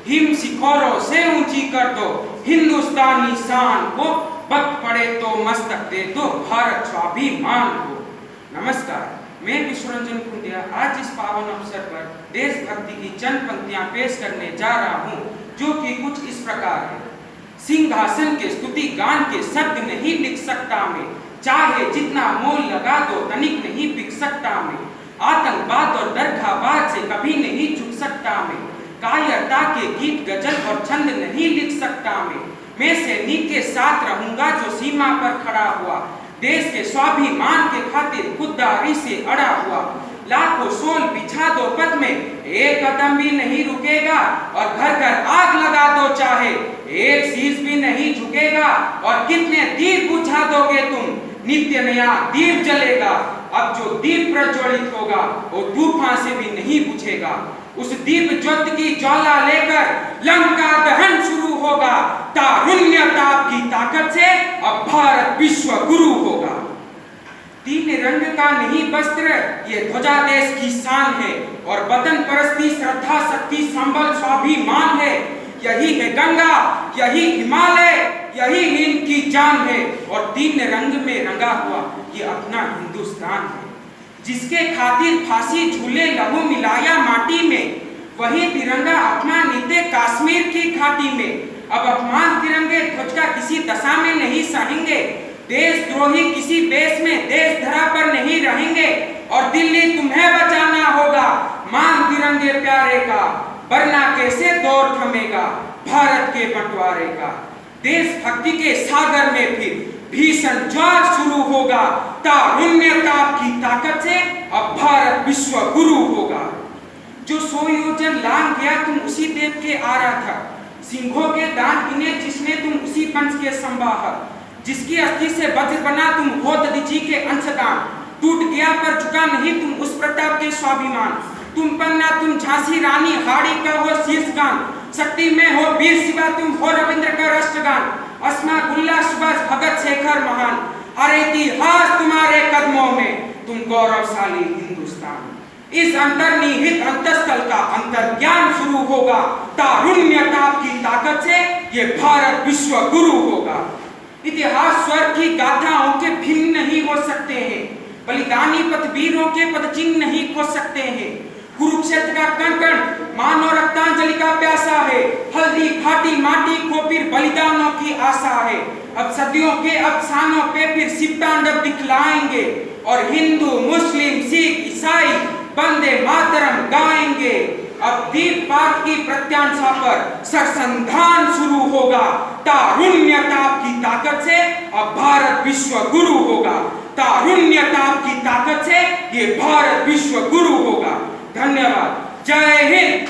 Him शिखरों से ऊंची कर दो हिंदुस्तानी शान को, वक्त पड़े तो मस्तक दे दो भारत स्वाभिमान को। नमस्कार, मैं विश्वरंजन खुंडिया आज इस पावन अवसर पर देशभक्ति की चंद पंक्तियां पेश करने जा रहा हूं, जो कि कुछ इस प्रकार है। सिंहासन के स्तुति गान के शब्द नहीं लिख सकता मैं, चाहे जितना मोल लगा दो तनिक नहीं बिक सकता मैं। आतंकवाद और दरगाहवाद से कभी नहीं झुक सकता मैं, कायरता के गीत गजल और छंद नहीं लिख सकता मैं सैनिक के साथ रहूंगा जो सीमा पर खड़ा हुआ, देश के स्वाभिमान के खातिर खुददारी से अड़ा हुआ। लाखों शोल बिछा दो पथ में, एक कदम भी नहीं रुकेगा, और घर घर आग लगा दो चाहे एक शीश भी नहीं झुकेगा। और कितने दीप बुझा दोगे तुम, नित्य नया दीप जलेगा। अब जो दीप प्रज्वलित होगा वो तूफान से भी नहीं बुझेगा। उस दीप ज्योति की ज्वाला लेकर लंका दहन शुरू होगा। तारुण्य ताप की ताकत से अब भारत विश्व गुरु होगा। तीन रंग का नहीं वस्त्र, ये ध्वजा देश की शान है, और वतन परस्ती श्रद्धा शक्ति संबल स्वाभिमान है। यही है गंगा, यही हिमालय, यही इनकी जान है, और तीन रंग में रंगा हुआ ये अपना हिंदुस्तान है। जिसके खातिर फांसी झूले लहू मिलाया माटी में, वही तिरंगा अपना नीते कश्मीर की घाटी में। अब अपमान तिरंगे ध्वज का किसी दशा में नहीं सहेंगे, देशद्रोही किसी बेस में देश धरा पर नहीं रहेंगे। और दिल्ली तुम्हें बचाना होगा मान तिरंगे प्यारे का, वरना कैसे दौर थमेगा भारत के बंटवारे का। देशभक्ति के सागर में फिर भीषण ज्वार शुरू होगा, तारुण्य ताप की ताकत से अब भारत विश्व गुरु होगा। जो 100 योजन लांग गया तुम उसी देव के आराधक, सिंहों के दांत गिने जिसने तुम उसी वंश के संवाहक। जिसकी अस्थि से वज्र बना तुम हो दधीचि के अंशदान, टूट गया पर झुका नहीं तुम उस प्रताप के स्वाभिमान। तुम पन्ना तुम झांसी रानी हाड़ी का हो शीर्षगान, शक्ति में हो वीर शिवा तुम हो रविंद्र का राष्ट्रगान। अस्मा गुल्ला सुभाष भगत शेखर महान, अरे इतिहास तुम्हारे कदमों में तुम गौरवशाली हिंदुस्तान। इस अंतर्निहित अंतस्थल का अंतर्ज्ञान शुरू होगा, तारुण्य ताप की ताकत से ये भारत विश्व गुरु होगा। इतिहास स्वर की गाथाओं के भिन्न नहीं हो सकते हैं, बलिदानी पथवीरों के पदचिन्ह नहीं खो सकते हैं। कुरुक्षेत्र का कण कण मानव रक्तांजलि का प्यासा है, हल्दी घाटी माटी को फिर बलिदानों की आशा है। अब सदियों के अफसानों पे फिर शिव तांडव दिखलाएंगे, और हिंदू मुस्लिम सिख ईसाई वंदे मातरम गाएंगे। अब दीप पाठ की प्रत्यांशा पर सरसंधान शुरू होगा, तारुण्य ताप की ताकत से अब भारत विश्व गुरु होगा। तारुण्य ताप की ताकत से ये भारत विश्व गुरु होगा। धन्यवाद। जय हिंद।